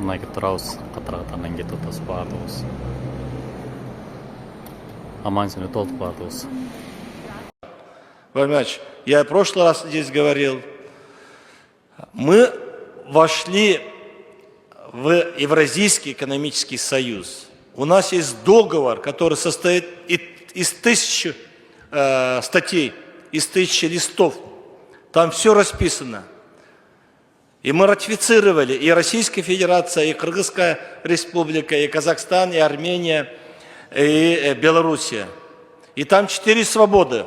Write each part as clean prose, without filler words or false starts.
мына кетип турабыз, катар-катарынан кетип атабыз баардыгыбыз. Аман-эсен өтүп алдык баардыгыбыз. Владимирович, я в прошлый раз здесь говорил, мы вошли в Евразийский экономический союз. У нас есть договор, который состоит из 1000 статей, из 1000 листов. Там все расписано. И мы ратифицировали и Российская Федерация, и Кыргызская Республика, и Казахстан, и Армения, и Белоруссия. И там 4 свободы.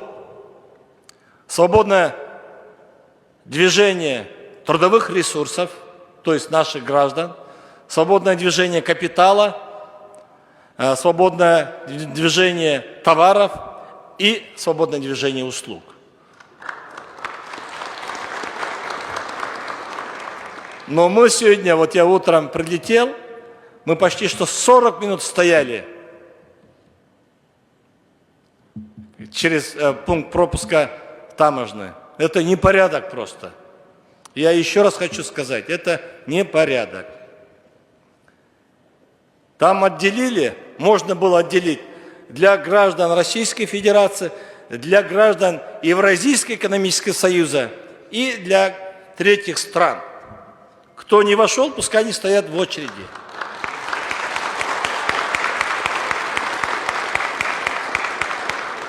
Свободное движение трудовых ресурсов, то есть наших граждан, свободное движение капитала, свободное движение товаров и свободное движение услуг. Но мы сегодня, вот я утром прилетел, мы почти что 40 минут стояли через пункт пропуска таможенный. Это непорядок просто. Я еще раз хочу сказать, это непорядок. Там отделили, можно было отделить для граждан Российской Федерации, для граждан Евразийского экономического союза и для третьих стран. Кто не вошел, пускай они стоят в очереди.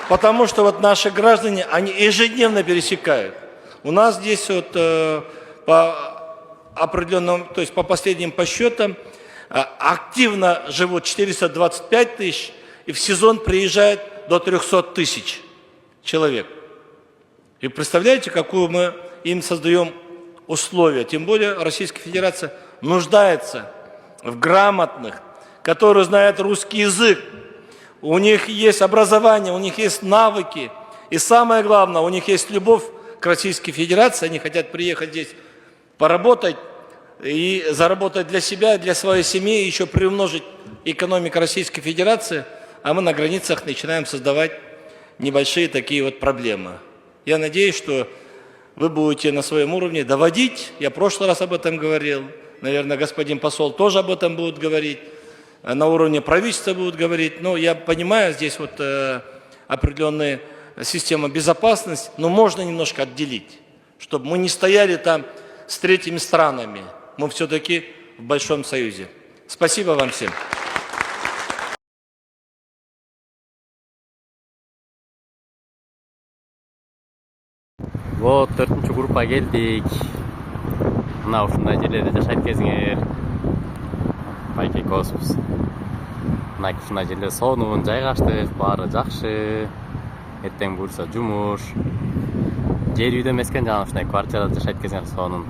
Потому что вот наши граждане, они ежедневно пересекают. У нас здесь вот по определенным, то есть по последним подсчетам, активно живут 425 тысяч, и в сезон приезжает до 300 тысяч человек. И представляете, какую мы им создаем условия. Тем более Российская Федерация нуждается в грамотных, которые знают русский язык. У них есть образование, у них есть навыки. И самое главное, у них есть любовь к Российской Федерации. Они хотят приехать здесь поработать и заработать для себя, для своей семьи, и еще приумножить экономику Российской Федерации. А мы на границах начинаем создавать небольшие такие вот проблемы. Я надеюсь, что вы будете на своем уровне доводить. Я в прошлый раз об этом говорил. Наверное, господин посол тоже об этом будет говорить. На уровне правительства будут говорить. Но я понимаю, здесь вот определенная система безопасности, но можно немножко отделить, чтобы мы не стояли там с третьими странами. Мы все-таки в Большом Союзе. Спасибо вам всем. Вот, 4-нчү группа келдик. Мына ушундай жерлерде жашайт кезиңер. Байке космос. Мына ушундай жерде сонун жайгаштык, баары жакшы. Эртең буюрса жумуш. Жер үйдө эмес экен, жана ушундай квартирада жашайт кезиңер сонун.